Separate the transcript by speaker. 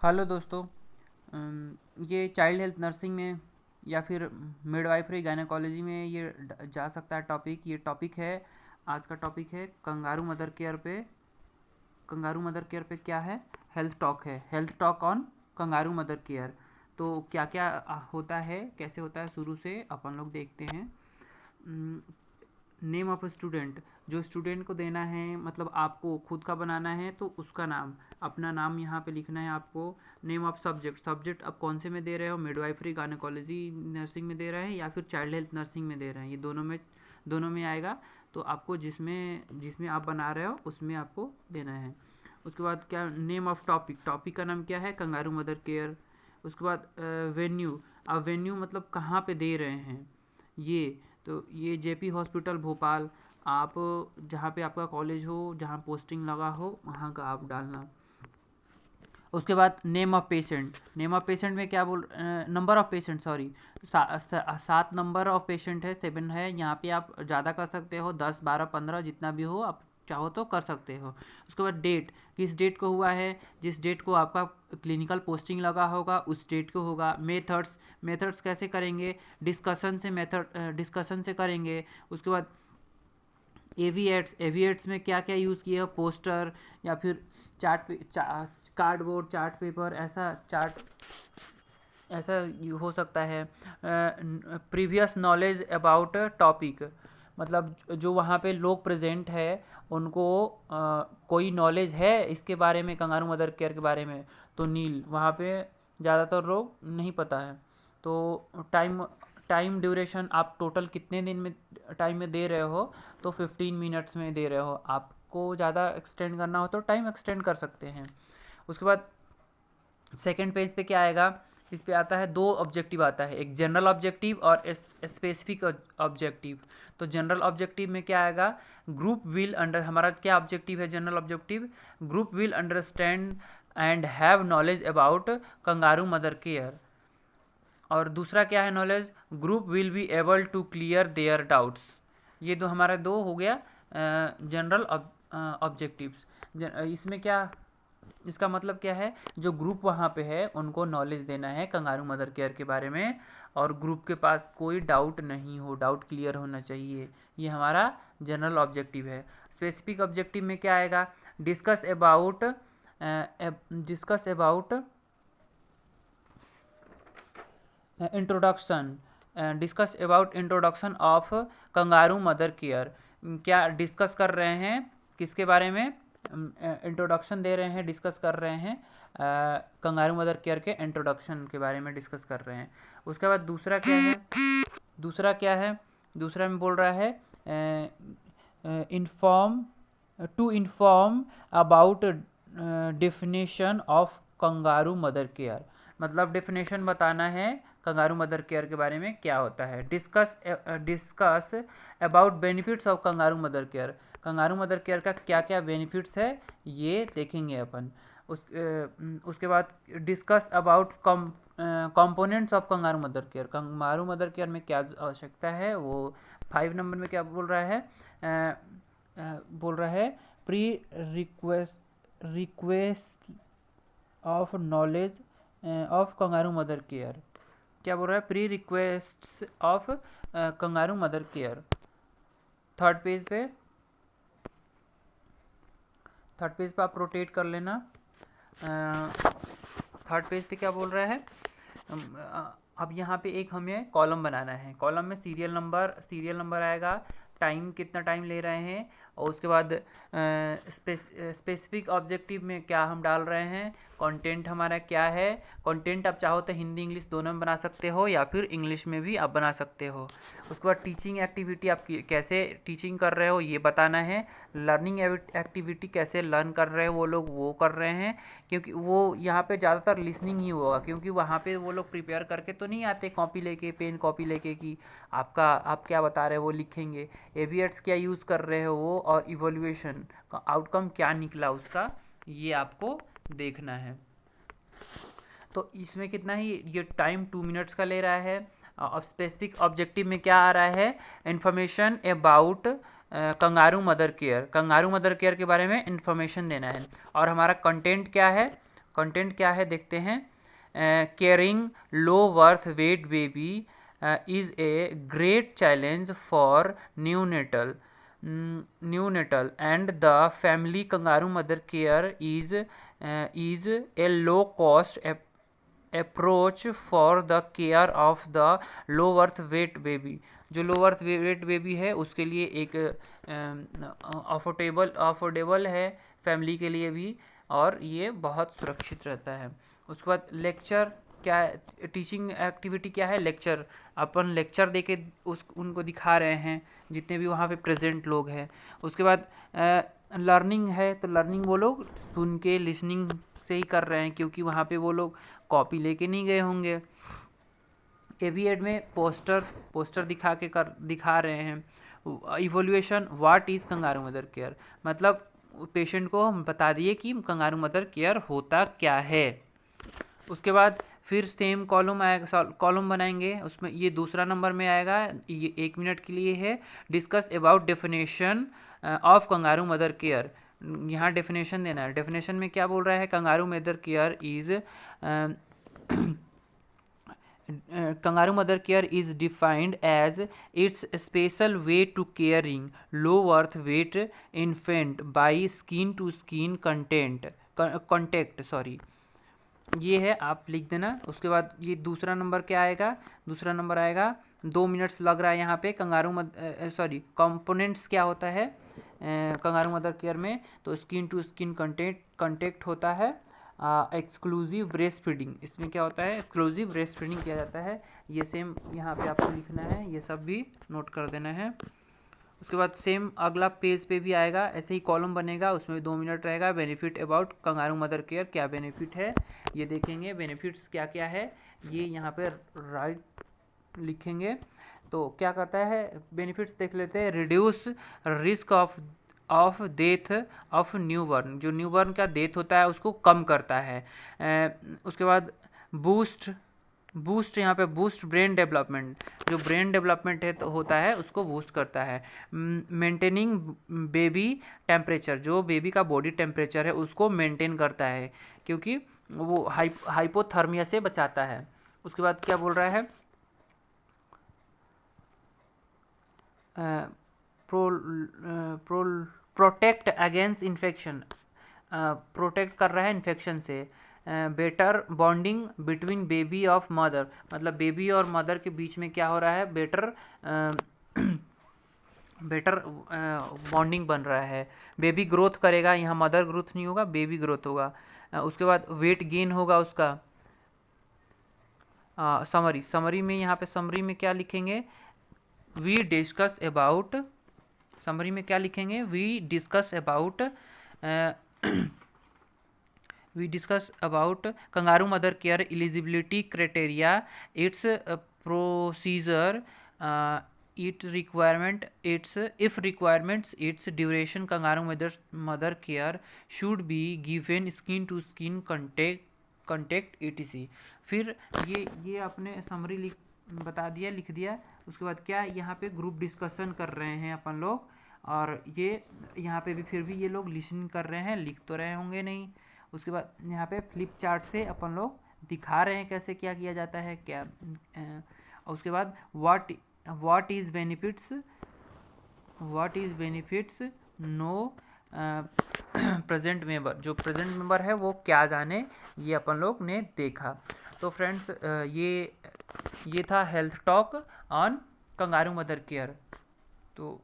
Speaker 1: Hello दोस्तों। ये child health nursing में या फिर मिडवाइफरी गायनेकोलॉजी में ये जा सकता है टॉपिक। ये टॉपिक है, आज का टॉपिक है कंगारू मदर केयर पे। कंगारू मदर केयर पे क्या है? हेल्थ टॉक है, health talk on kangaroo mother care. तो क्या क्या होता है, कैसे होता है, शुरू से अपन लोग देखते हैं। नेम ऑफ स्टूडेंट, जो स्टूडेंट को देना है, मतलब आपको खुद का बनाना है तो उसका नाम, अपना नाम यहाँ पे लिखना है आपको। नेम ऑफ सब्जेक्ट, सब्जेक्ट अब कौन से में दे रहे हो, मिडवाइफरी गायनेकोलॉजी नर्सिंग में दे रहे हैं या फिर चाइल्ड हेल्थ नर्सिंग में दे रहे हैं, ये दोनों में आएगा। तो आपको जिसमें जिसमें आप बना रहे हो उसमें आपको देना है। उसके बाद क्या, नेम ऑफ टॉपिक, टॉपिक का नाम क्या है, कंगारू मदर केयर। उसके बाद वेन्यू, अब वेन्यू मतलब कहाँ पे दे रहे हैं ये। तो ये जेपी हॉस्पिटल भोपाल, आप जहाँ पे आपका कॉलेज हो, जहाँ पोस्टिंग लगा हो, वहाँ का आप डालना। उसके बाद name of patient, name of patient में क्या बोल, number of patient, sorry, 7 number of patient है, 7 है। यहाँ पे आप ज़्यादा कर सकते हो, 10 12 15 जितना भी हो, आप चाहो तो कर सकते हो। उसके बाद डेट, किस डेट को हुआ है, जिस डेट को आपका क्लिनिकल पोस्टिंग लगा होगा उस डेट को होगा। मेथड्स, मेथड्स कैसे करेंगे, डिस्कशन से, मेथड डिस्कशन से करेंगे। उसके बाद एवीएट्स, एवीएट्स में क्या क्या यूज़ किया, पोस्टर या फिर कार्डबोर्ड, चार्ट पेपर, ऐसा चार्ट, ऐसा हो सकता है। प्रीवियस नॉलेज अबाउट टॉपिक, मतलब जो वहाँ पे लोग प्रेजेंट है उनको कोई नॉलेज है इसके बारे में, कंगारू मदर केयर के बारे में, तो नील, वहाँ पे ज़्यादातर लोग नहीं पता है। तो टाइम, टाइम ड्यूरेशन, आप टोटल कितने दिन में टाइम में दे रहे हो, तो 15 मिनट्स में दे रहे हो। आपको ज़्यादा एक्सटेंड करना हो तो टाइम एक्सटेंड कर सकते हैं। उसके बाद सेकेंड पेज पे क्या आएगा, इस पे आता है 2 ऑब्जेक्टिव आता है, एक जनरल ऑब्जेक्टिव और स्पेसिफिक ऑब्जेक्टिव। तो जनरल ऑब्जेक्टिव में क्या आएगा, ग्रुप विल अंडर, हमारा क्या ऑब्जेक्टिव है general objective, group will understand and have knowledge about kangaroo mother care. और दूसरा क्या है knowledge, group will be able to clear their doubts. ये दो हमारा दो हो गया जनरल ऑब्जेक्टिव्स। इसमें क्या, इसका मतलब क्या है, जो ग्रुप वहाँ पे है उनको नॉलेज देना है कंगारू मदर केयर के बारे में, और ग्रुप के पास कोई डाउट नहीं हो, डाउट क्लियर होना चाहिए। ये हमारा जनरल ऑब्जेक्टिव है। स्पेसिफिक ऑब्जेक्टिव में क्या आएगा, discuss about, discuss about introduction, discuss about introduction of kangaroo mother care. क्या डिस्कस कर रहे हैं, किसके बारे में, इंट्रोडक्शन दे रहे हैं, डिस्कस कर रहे हैं कंगारू मदर केयर के इंट्रोडक्शन के बारे में डिस्कस कर रहे हैं। उसके बाद दूसरा क्या है, दूसरा क्या है, दूसरा में बोल रहा है inform, to inform about definition of kangaroo mother care, मतलब डेफिनेशन बताना है कंगारू मदर केयर के बारे में क्या होता है। Discuss, discuss about benefits of kangaroo mother care, kangaroo mother care का क्या क्या बेनिफिट्स है ये देखेंगे अपन। उसके बाद discuss about components of kangaroo mother care, kangaroo mother care में क्या आवश्यकता है वो 5 नंबर में क्या बोल रहा है, बोल रहा है pre request of knowledge of kangaroo mother care. क्या बोल रहा है, pre request of kangaroo mother care. Third page पे, थर्ड पेज पे आप रोटेट कर लेना। थर्ड पेज पे क्या बोल रहा है, अब यहाँ पे एक हमें कॉलम बनाना है, कॉलम में सीरियल नंबर आएगा, टाइम कितना टाइम ले रहे हैं, और उसके बाद स्पेसिफिक ऑब्जेक्टिव में क्या हम डाल रहे हैं, कंटेंट हमारा क्या है। कंटेंट आप चाहो तो हिंदी इंग्लिश दोनों में बना सकते हो या फिर इंग्लिश में भी आप बना सकते हो। उसके बाद टीचिंग एक्टिविटी, आप कैसे टीचिंग कर रहे हो ये बताना है। लर्निंग एक्टिविटी, कैसे लर्न कर रहे हो वो लोग, वो कर रहे हैं, क्योंकि वो यहाँ पे ज़्यादातर लिसनिंग ही होगा, क्योंकि वहाँ पे वो लोग प्रिपेयर करके तो नहीं आते कॉपी लेके, पेन कॉपी लेके कि आपका आप क्या बता रहे हो वो लिखेंगे। एविएट्स क्या यूज़ कर रहे हो वो, और इवोल्यूशन का आउटकम क्या निकला उसका, ये आपको देखना है। तो इसमें कितना ही, ये टाइम 2 मिनट्स का ले रहा है। अब स्पेसिफिक ऑब्जेक्टिव में क्या आ रहा है, information about kangaroo mother care के बारे में इन्फॉर्मेशन देना है। और हमारा कंटेंट क्या है, कंटेंट क्या है देखते हैं। Caring low worth weight baby is a great challenge for neonatal and the family kangaroo mother care is a low cost approach for the care of the low birth weight baby। जो low birth weight baby है उसके लिए एक affordable है family के लिए भी, और ये बहुत सुरक्षित रहता है। उसके बाद लेक्चर क्या, टीचिंग एक्टिविटी क्या है, लेक्चर। अपन लेक्चर देके उनको दिखा रहे हैं जितने भी वहाँ पे प्रेजेंट लोग हैं। उसके बाद लर्निंग है, तो लर्निंग वो लोग सुन के लिसनिंग से ही कर रहे हैं, क्योंकि वहाँ पे वो लोग कॉपी लेके नहीं गए होंगे। एवीएड में पोस्टर दिखा रहे हैं। Evolution what is kangaroo mother care, मतलब पेशेंट को हम बता दिए कि कंगारू मदर केयर होता क्या है। उसके बाद फिर सेम कॉलम आएगा, कॉलम बनाएंगे, उसमें ये दूसरा नंबर में आएगा, ये 1 मिनट के लिए है। Discuss about definition of kangaroo mother care, यहाँ डेफिनेशन देना है। डेफिनेशन में क्या बोल रहा है, kangaroo mother care is Kangaroo mother care is defined as its special way to caring low birth weight infant by skin to skin contact sorry, ये है, आप लिख देना। उसके बाद ये दूसरा नंबर क्या आएगा, दूसरा नंबर आएगा 2 मिनट्स लग रहा है यहाँ पे। कंपोनेंट्स क्या होता है कंगारू मदर केयर में, तो स्किन टू स्किन कंटेक्ट होता है। एक्सक्लूसिव ब्रेस्ट फीडिंग, इसमें क्या होता है, एक्सक्लूसिव ब्रेस्ट फीडिंग किया जाता है। ये सेम यहाँ पे आपको लिखना है, ये सब भी नोट कर देना है। उसके बाद सेम अगला पेज पे भी आएगा, ऐसे ही कॉलम बनेगा, उसमें भी 2 मिनट रहेगा। Benefit about kangaroo mother care, क्या बेनिफिट है ये देखेंगे, बेनिफिट्स क्या क्या है ये यहाँ पे राइट लिखेंगे। तो क्या करता है, बेनिफिट्स देख लेते हैं। Reduce risk of death of newborn, जो न्यूबॉर्न का डेथ होता है उसको कम करता है। उसके बाद बूस्ट यहाँ पे बूस्ट ब्रेन डेवलपमेंट, जो ब्रेन डेवलपमेंट है तो होता है उसको बूस्ट करता है। मेंटेनिंग बेबी टेम्परेचर, जो बेबी का बॉडी टेम्परेचर है उसको मेंटेन करता है, क्योंकि वो हाइपोथर्मिया से बचाता है। उसके बाद क्या बोल रहा है, प्रोटेक्ट अगेंस्ट इन्फेक्शन, प्रोटेक्ट कर रहा है इन्फेक्शन से। Better bonding between baby of mother, मतलब बेबी और मदर के बीच में क्या हो रहा है, बेटर बॉन्डिंग बन रहा है। बेबी ग्रोथ करेगा, यहाँ मदर ग्रोथ नहीं होगा, बेबी ग्रोथ होगा। उसके बाद वेट गेन होगा उसका। समरी में यहाँ पे समरी में क्या लिखेंगे, वी डिस्कस अबाउट, समरी में क्या लिखेंगे, we discuss about kangaroo mother care eligibility criteria, its procedure, its requirements, its duration। Kangaroo mother care should be given skin to skin contact etc। फिर ये आपने समरी बता दिया, लिख दिया। उसके बाद क्या, यहाँ पे ग्रुप डिस्कशन कर रहे हैं अपन लोग, और ये यहाँ पे भी फिर भी ये लोग लिसनिंग कर रहे हैं, लिख तो रहे होंगे नहीं। उसके बाद यहाँ पे फ्लिप चार्ट से अपन लोग दिखा रहे हैं कैसे क्या किया जाता है क्या। उसके बाद what is benefits no present member, जो प्रेजेंट मेंबर है वो क्या जाने, ये अपन लोग ने देखा। तो फ्रेंड्स ये था health talk on kangaroo mother care. तो